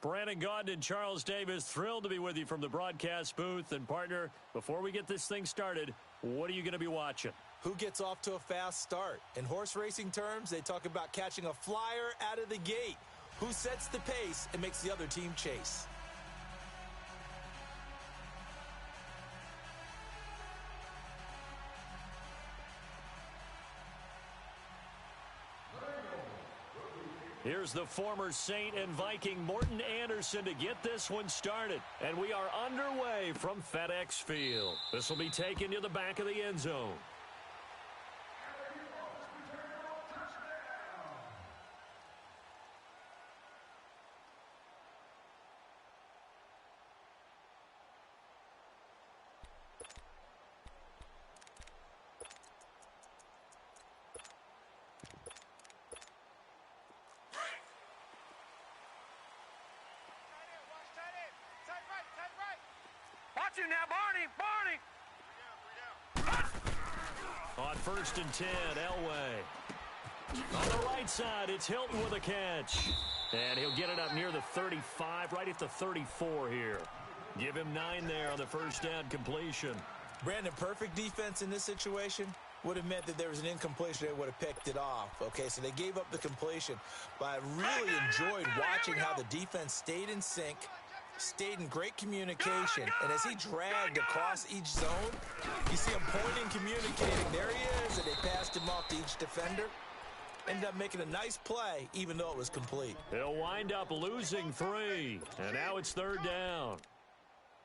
Brandon Gaudin and Charles Davis, thrilled to be with you from the broadcast booth. And, partner, before we get this thing started, what are you going to be watching? Who gets off to a fast start? In horse racing terms, they talk about catching a flyer out of the gate. Who sets the pace and makes the other team chase? Here's the former Saint and Viking Morten Andersen to get this one started. And we are underway from FedEx Field. This will be taken to the back of the end zone. Now, Barney! On 1st and 10, Elway. On the right side, it's Hilton with a catch. And he'll get it up near the 35, right at the 34 here. Give him 9 there on the first down completion. Brandon, perfect defense in this situation would have meant that there was an incompletion. They would have picked it off. Okay, so they gave up the completion. But I really enjoyed watching how the defense stayed in sync, stayed in great communication, and as he dragged across each zone, you see him pointing, communicating. There he is, and they passed him off to each defender. Ended up making a nice play, even though it was complete. They'll wind up losing 3, and now it's 3rd down.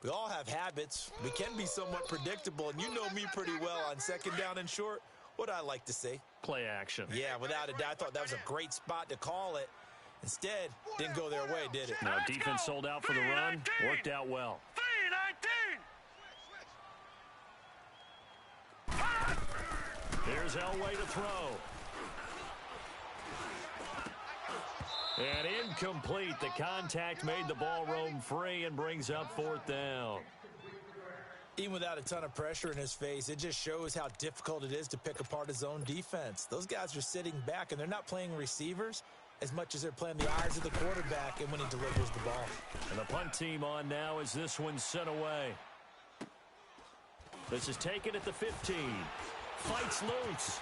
We all have habits. We can be somewhat predictable, and you know me pretty well on 2nd down and short. What I like to see? Play action. Yeah, without a doubt. I thought that was a great spot to call it. Instead, didn't go their way, did it? No, defense sold out for the run. Worked out well. 3-19. Here's Elway to throw. And incomplete. The contact made the ball roam free and brings up 4th down. Even without a ton of pressure in his face, it just shows how difficult it is to pick apart his own defense. Those guys are sitting back, and they're not playing receivers as much as they're playing the eyes of the quarterback and when he delivers the ball. And the punt team on now as this one's sent away. This is taken at the 15. Fights loose.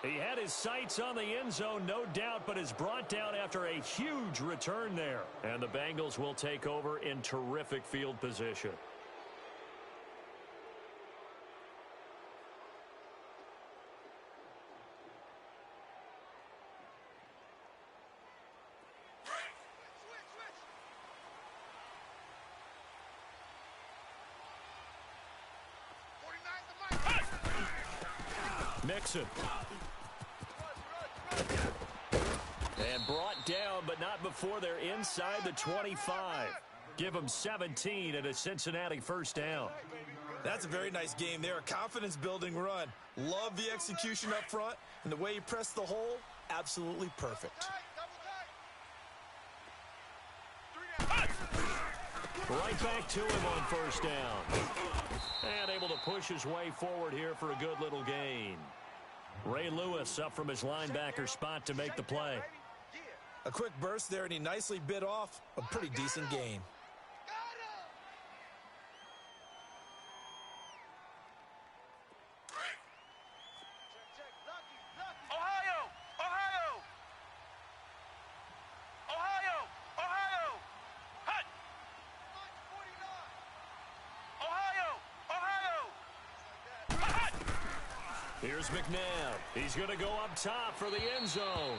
He had his sights on the end zone, no doubt, but is brought down after a huge return there. And the Bengals will take over in terrific field position. Mixon. And brought down, but not before they're inside the 25. Give them 17 and a Cincinnati first down. That's a very nice game there. A confidence-building run. Love the execution up front, and the way he pressed the hole, absolutely perfect. Right back to him on first down. And able to push his way forward here for a good little gain. Ray Lewis up from his linebacker spot to make the play. A quick burst there, and he nicely bit off a pretty decent gain. Here's McNabb. He's going to go up top for the end zone.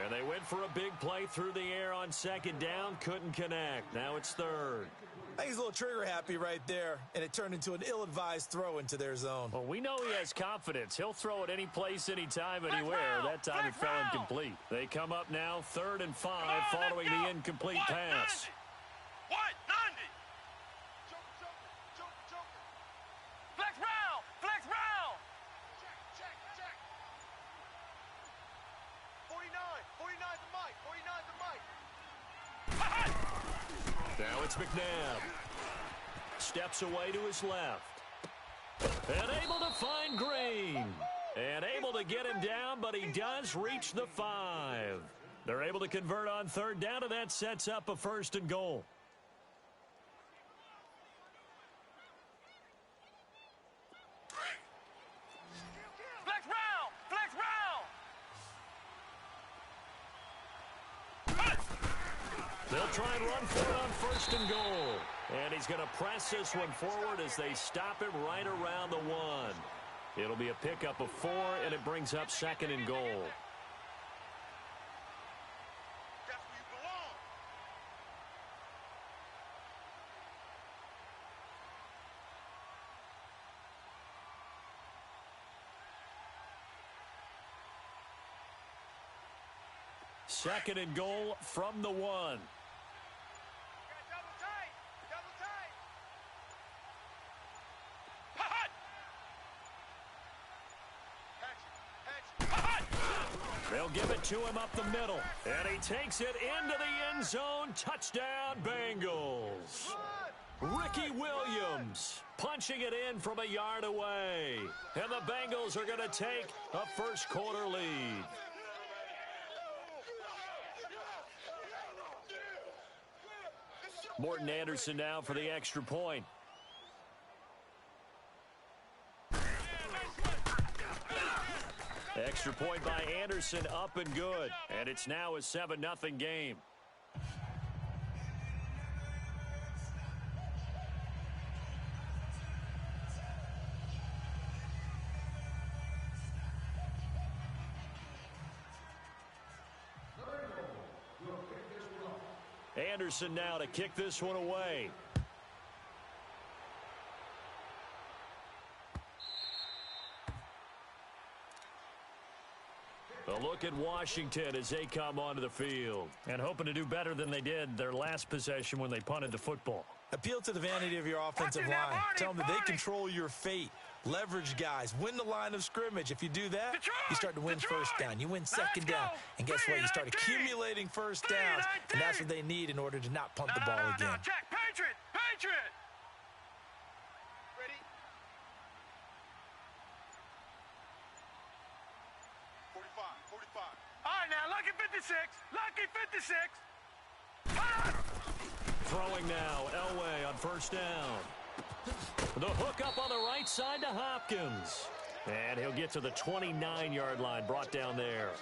And they went for a big play through the air on 2nd down. Couldn't connect. Now it's 3rd. I think he's a little trigger happy right there, and it turned into an ill-advised throw into their zone. Well, we know he has confidence. He'll throw it any place, anytime, anywhere. That time it fell incomplete. They come up now 3rd and 5 following the incomplete pass. Flex round. Check. 49 the mic. Now it's McNabb. Steps away to his left. And able to find Green. And able to get him down, but he does reach the 5. They're able to convert on third down, and that sets up a 1st and goal. Flex round! Flex round! They'll try and run for it on 1st and goal. And he's going to press this one forward as they stop him right around the 1. It'll be a pickup of 4, and it brings up 2nd and goal. That's where you belong. Second and goal from the 1. Got double tight. Double tight. Hot. Catch it. They'll give it to him up the middle. And he takes it into the end zone. Touchdown, Bengals. Ricky Williams punching it in from a yard away. And the Bengals are going to take a first quarter lead. Morton Anderson now for the extra point. Extra point by Anderson, up and good. And it's now a 7-0 game. Anderson now to kick this one away. A look at Washington as they come onto the field. And hoping to do better than they did their last possession when they punted the football. Appeal to the vanity of your offensive line. Tell them that they control your fate. Leverage guys. Win the line of scrimmage. If you do that, you start to win first down. You win second down. And guess what? You start accumulating first downs. And that's what they need in order to not punt the ball again. Jack, Patriot! Patriot! Ready? 45, 45. All right, now, lucky 56. Lucky 56. Throwing now, Elway on first down. The hook up on the right side to Hopkins. And he'll get to the 29-yard line, brought down there.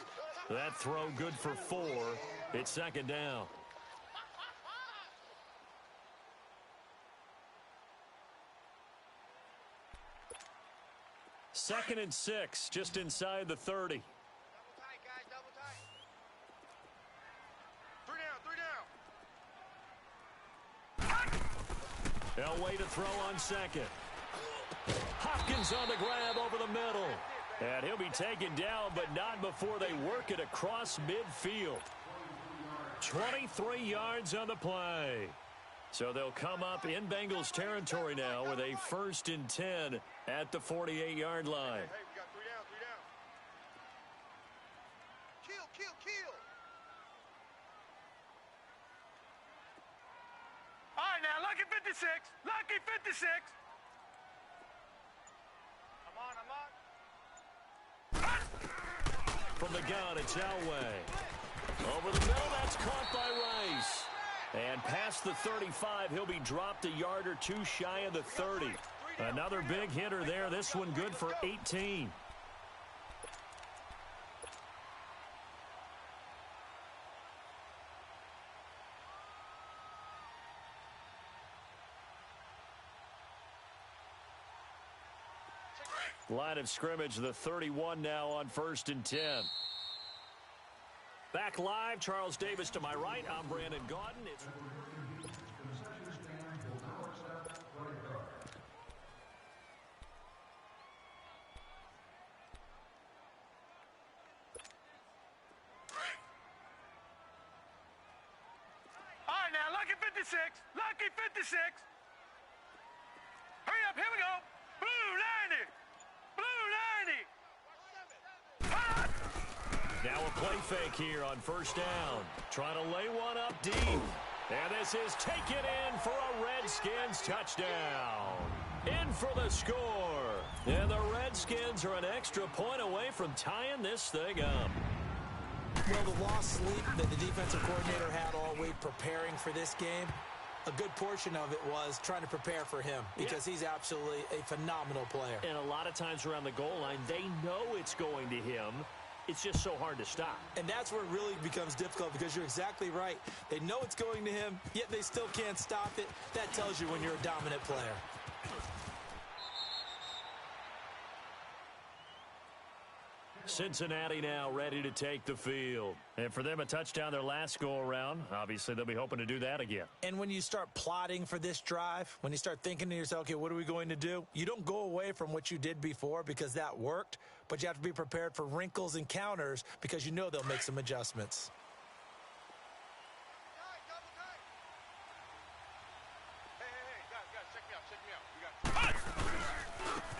That throw good for 4. It's second down. Second and 6, just inside the 30. Double tight, guys, double tight. 3 down, 3 down. Elway to throw on second. Hopkins on the grab over the middle. And he'll be taken down, but not before they work it across midfield. 23 yards on the play. So they'll come up in Bengals territory now with a 1st and 10 at the 48-yard line. Hey, we got 3 down, 3 down. Kill, kill, kill. All right, now, lucky 56. Lucky 56. I'm on. From the gun, it's Elway. Over the middle, that's caught by Rice. And past the 35, he'll be dropped a yard or 2 shy of the 30. Another big hitter there. This one good for 18. Line of scrimmage, the 31 now on 1st and 10. Back live, Charles Davis to my right. I'm Brandon Gaudin. It's All right, now, lucky 56. Lucky 56. Hurry up, here we go. Blue 90. Blue 90. now a play fake here on first down. Trying to lay one up deep. And this is taken in for a Redskins touchdown. In for the score. And the Redskins Redskins are an extra point away from tying this thing up. Well, the lost sleep that the defensive coordinator had all week preparing for this game, a good portion of it was trying to prepare for him because he's absolutely a phenomenal player. And a lot of times around the goal line, they know it's going to him. It's just so hard to stop. And that's where it really becomes difficult because you're exactly right. They know it's going to him, yet they still can't stop it. That tells you when you're a dominant player. Cincinnati now ready to take the field. And for them, a touchdown their last go-around. Obviously, they'll be hoping to do that again. And when you start plotting for this drive, when you start thinking to yourself, okay, what are we going to do? You don't go away from what you did before because that worked, but you have to be prepared for wrinkles and counters because you know they'll make some adjustments.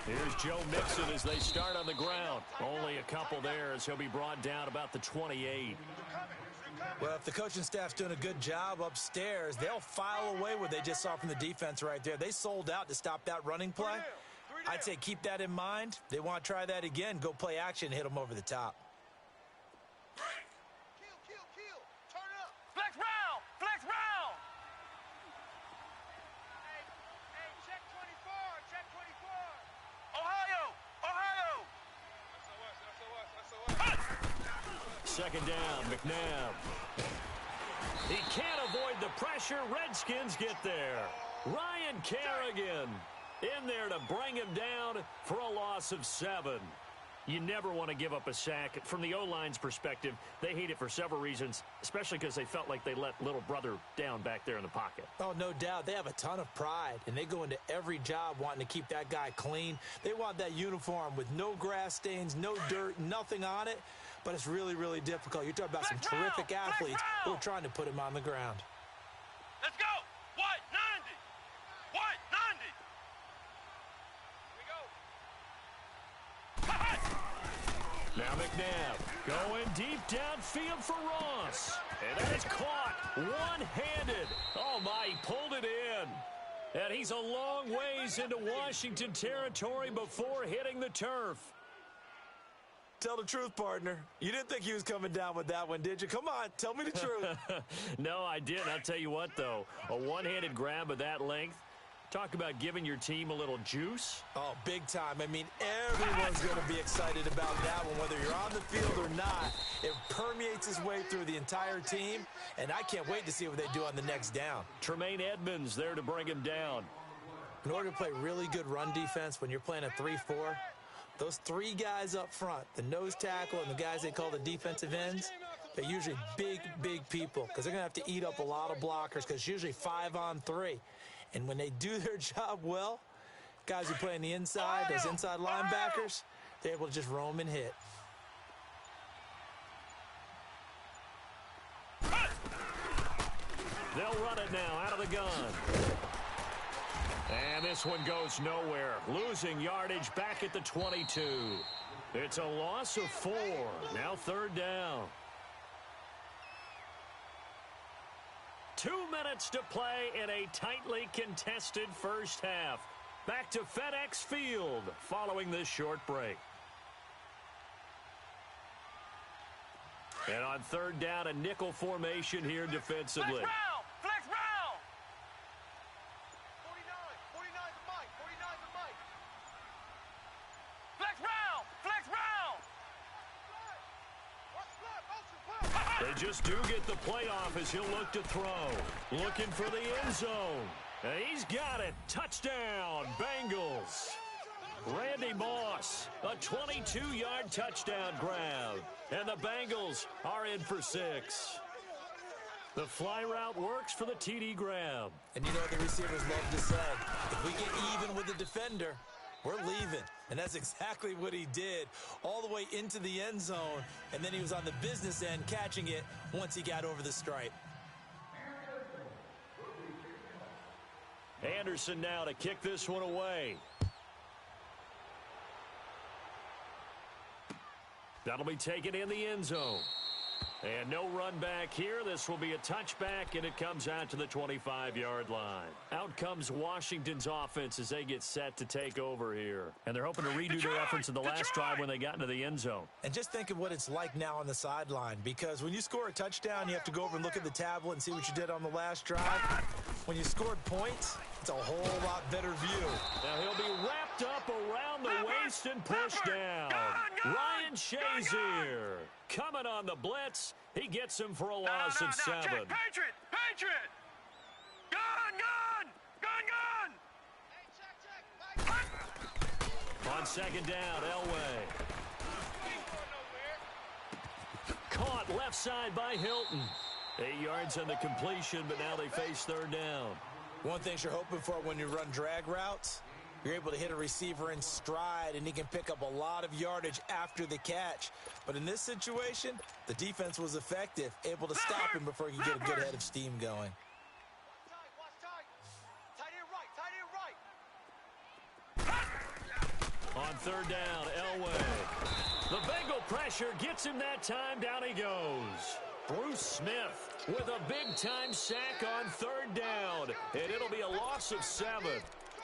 Here's Joe Mixon as they start on the ground. Only a couple there as he'll be brought down about the 28. Well, if the coaching staff's doing a good job upstairs, they'll file away what they just saw from the defense right there. They sold out to stop that running play. I'd say keep that in mind. They want to try that again. Go play action, hit them over the top. Turn it up. Flex round. Flex round. Hey, check 24. Check 24. Ohio. Second down, McNabb. He can't avoid the pressure. Redskins get there. Ryan Kerrigan in there to bring him down for a loss of 7. You never want to give up a sack. From the O-line's perspective, they hate it for several reasons, especially because they felt like they let little brother down back there in the pocket. Oh, no doubt. They have a ton of pride, and they go into every job wanting to keep that guy clean. They want that uniform with no grass stains, no dirt, nothing on it, but it's really, really difficult. You're talking about some terrific athletes who are trying to put him on the ground. Let's go. White 90. White 90. Here we go. Now McNabb going deep downfield for Ross. And that is caught one-handed. Oh, my, he pulled it in. And he's a long ways into Washington territory before hitting the turf. Tell the truth, partner. You didn't think he was coming down with that one, did you? Come on, tell me the truth. No, I didn't. I'll tell you what, though. A one-handed grab of that length. Talk about giving your team a little juice. Oh, big time. I mean, everyone's going to be excited about that one, whether you're on the field or not. It permeates its way through the entire team, and I can't wait to see what they do on the next down. Tremaine Edmonds there to bring him down. In order to play really good run defense when you're playing a 3-4, those 3 guys up front, the nose tackle and the guys they call the defensive ends, they're usually big, big people because they're going to have to eat up a lot of blockers because it's usually 5-on-3. And when they do their job well, guys who play on the inside, those inside linebackers, they're able to just roam and hit. They'll run it now out of the gun. And this one goes nowhere. Losing yardage back at the 22. It's a loss of 4. Now third down. 2 minutes to play in a tightly contested first half. Back to FedEx Field following this short break. And on third down, a nickel formation here defensively. Flex round. Flex round. 49 the mic. 49 the mic. Flex round. Flex round. They just do get the playoff as he'll look to throw. Looking for the end zone. And he's got it. Touchdown, Bengals. Randy Moss, a 22-yard touchdown grab. And the Bengals are in for 6. The fly route works for the TD grab. And you know what the receivers love to say? If we get even with the defender, we're leaving. And that's exactly what he did, all the way into the end zone. And then he was on the business end catching it once he got over the stripe. Anderson now to kick this one away. That'll be taken in the end zone. And no run back here. This will be a touchback, and it comes out to the 25-yard line. Out comes Washington's offense as they get set to take over here. And they're hoping to redo their efforts in the last drive when they got into the end zone. And just think of what it's like now on the sideline, because when you score a touchdown, you have to go over and look at the tablet and see what you did on the last drive. When you scored points, it's a whole lot better view. Now he'll be wrapped up around the waist and pushed down. Ryan Shazier coming on the blitz. He gets him for a loss of 7. Check. Patriot! Patriot! Gun! On second down, Elway. Caught left side by Hilton. 8 yards on the completion, but now they face third down. One thing you're hoping for when you run drag routes, you're able to hit a receiver in stride, and he can pick up a lot of yardage after the catch. But in this situation, the defense was effective, able to stop him before he could get a good head of steam going. On third down, Elway. The Bengal pressure gets him that time. Down he goes. Bruce Smith with a big-time sack on third down. And it'll be a loss of 7.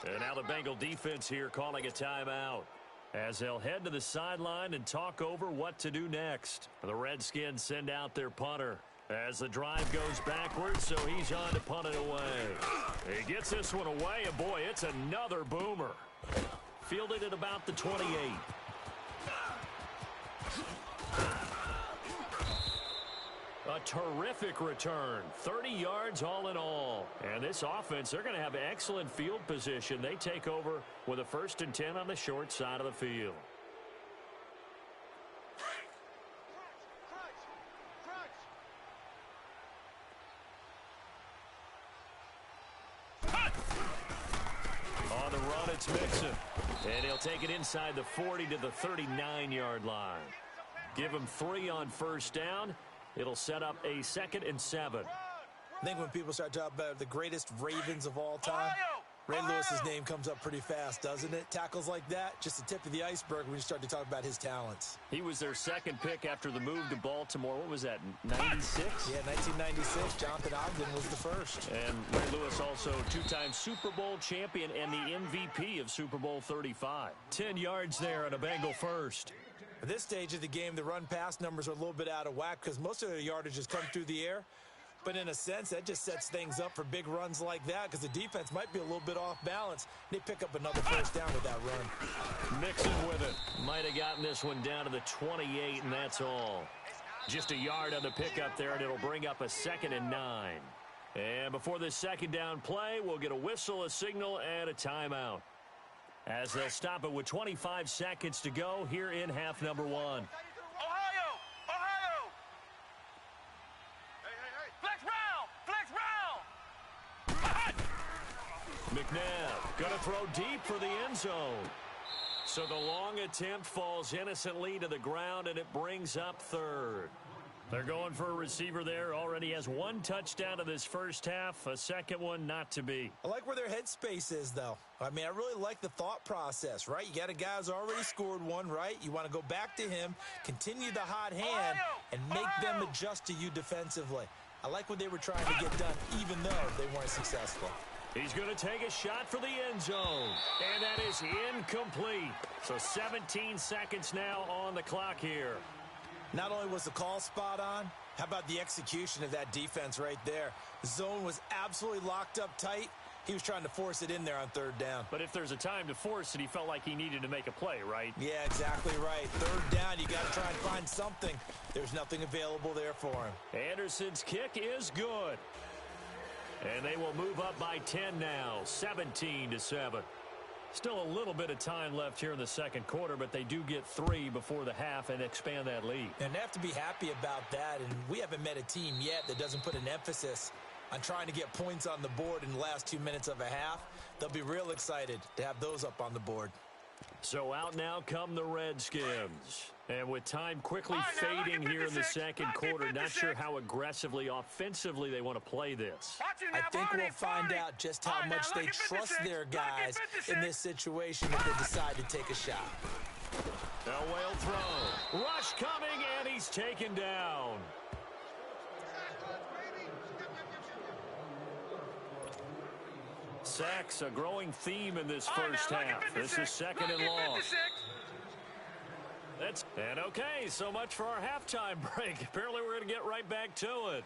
And now the Bengal defense here calling a timeout as they'll head to the sideline and talk over what to do next. The Redskins send out their punter as the drive goes backwards, so he's on to punt it away. He gets this one away, and boy, it's another boomer. Fielded at about the 28. A terrific return. 30 yards all in all. And this offense, they're going to have excellent field position. They take over with a 1st and 10 on the short side of the field. On the run, it's Mixon. And he'll take it inside the 40 to the 39-yard line. Give him 3 on first down. It'll set up a 2nd and 7. I think when people start talking about the greatest Ravens of all time, Ray Lewis's name comes up pretty fast, doesn't it? Tackles like that, just the tip of the iceberg when you start to talk about his talents. He was their 2nd pick after the move to Baltimore. What was that, 96? Yeah, 1996. Jonathan Ogden was the first. And Ray Lewis also 2-time Super Bowl champion and the MVP of Super Bowl 35. 10 yards there on a Bengal first. At this stage of the game, the run-pass numbers are a little bit out of whack because most of their yardage has come through the air. But in a sense, that just sets things up for big runs like that because the defense might be a little bit off balance. They pick up another first down with that run. Mixon with it. Might have gotten this one down to the 28, and that's all. Just a yard on the pickup there, and it'll bring up a 2nd and 9. And before this 2nd down play, we'll get a whistle, a signal, and a timeout, as they'll stop it with 25 seconds to go here in half number 1. Ohio! Flex round! McNabb going to throw deep for the end zone. So the long attempt falls innocently to the ground, and it brings up 3rd. They're going for a receiver there. Already has 1 touchdown in this first half. A 2nd one not to be. I like where their headspace is, though. I mean, I really like the thought process, right? You got a guy who's already scored 1, right? You want to go back to him, continue the hot hand, and make them adjust to you defensively. I like what they were trying to get done, even though they weren't successful. He's going to take a shot for the end zone, and that is incomplete. So 17 seconds now on the clock here. Not only was the call spot on, how about the execution of that defense right there? The zone was absolutely locked up tight. He was trying to force it in there on 3rd down. But if there's a time to force it, he felt like he needed to make a play, right? Yeah, exactly right. 3rd down, you got to try and find something. There's nothing available there for him. Anderson's kick is good. And they will move up by 10 now, 17-7. Still a little bit of time left here in the 2nd quarter, but they do get 3 before the half and expand that lead. And they have to be happy about that, and we haven't met a team yet that doesn't put an emphasis on trying to get points on the board in the last 2 minutes of a half. They'll be real excited to have those up on the board. So out now come the Redskins. And with time quickly fading here in the 2nd quarter, not sure how aggressively, offensively they want to play this. I think we'll find out just how much they trust their guys in this situation if they decide to take a shot. Elway will throw. Rush coming, and he's taken down. Sacks, a growing theme in this first half. This is second and long. And okay, so much for our halftime break. Apparently we're going to get right back to it.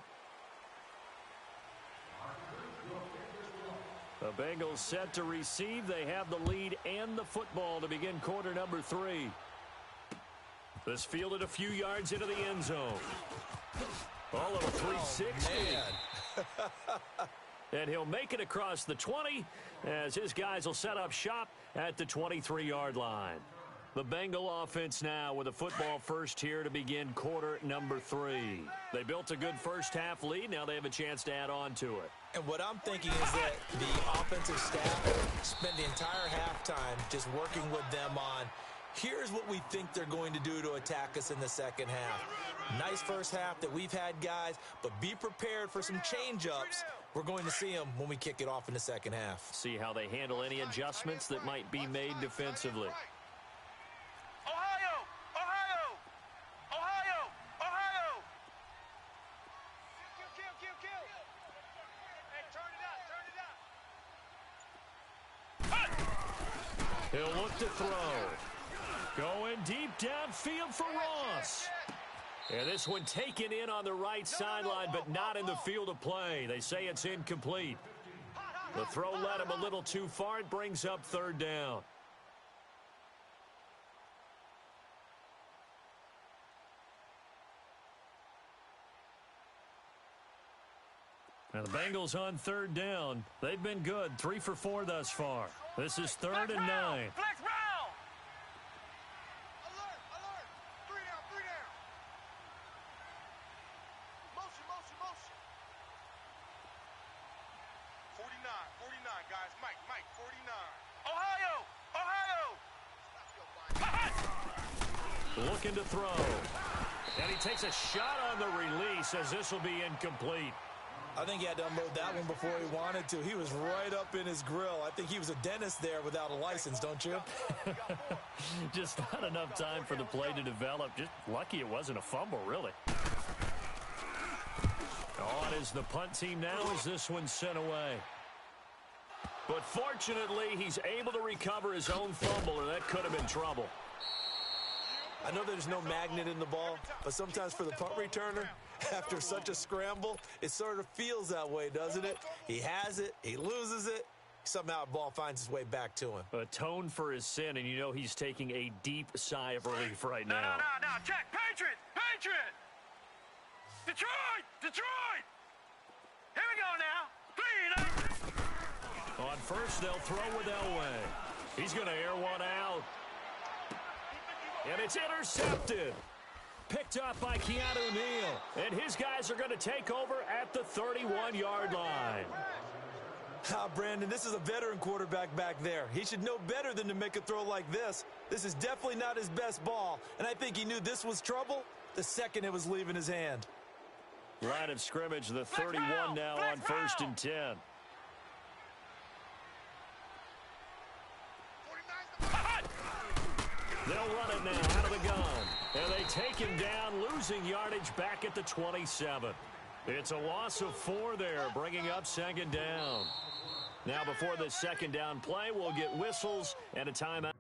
The Bengals set to receive. They have the lead and the football to begin quarter number 3. This fielded a few yards into the end zone. All of a 360. And he'll make it across the 20 as his guys will set up shop at the 23-yard line. The Bengal offense now with a football first here to begin quarter number 3. They built a good first half lead. Now they have a chance to add on to it. And what I'm thinking is that the offensive staff spent the entire halftime just working with them on, here's what we think they're going to do to attack us in the second half. Nice first half that we've had, guys, but be prepared for some change-ups. We're going to see them when we kick it off in the second half. See how they handle any adjustments that might be made defensively. He'll look to throw. Going deep downfield for Ross. And this one taken in on the right sideline, but not in the field of play. They say it's incomplete. The throw led him a little too far. It brings up third down. Now the Bengals on third down. They've been good, 3 for 4 thus far. This is third and 9. Flex round. Alert, alert. 3 down, 3 down. Motion, motion, motion. 49, guys. Mike, 49. Ohio. Looking to throw. And he takes a shot on the release as this will be incomplete. I think he had to unload that one before he wanted to. He was right up in his grill. I think he was a dentist there without a license, don't you? Just not enough time for the play to develop. Just lucky it wasn't a fumble, really. On is the punt team now as this one's sent away. But fortunately, he's able to recover his own fumble, or that could have been trouble. I know there's no magnet in the ball, but sometimes for the punt returner, after such a scramble, it sort of feels that way, doesn't it? He has it, he loses it, somehow the ball finds its way back to him. Atone for his sin, and you know he's taking a deep sigh of relief right now. No, check. Patriot. Detroit. Here we go now. 3. On first, they'll throw with Elway. He's going to air one out. And it's intercepted. Picked up by Keanu Neal. And his guys are going to take over at the 31-yard line. Brandon, this is a veteran quarterback back there. He should know better than to make a throw like this. This is definitely not his best ball. And I think he knew this was trouble the second it was leaving his hand. Line of scrimmage, the 31 now on first and 10. They'll run it now out of the gun. And they take him down, losing yardage back at the 27. It's a loss of 4 there, bringing up second down. Now before this second down play, we'll get whistles and a timeout.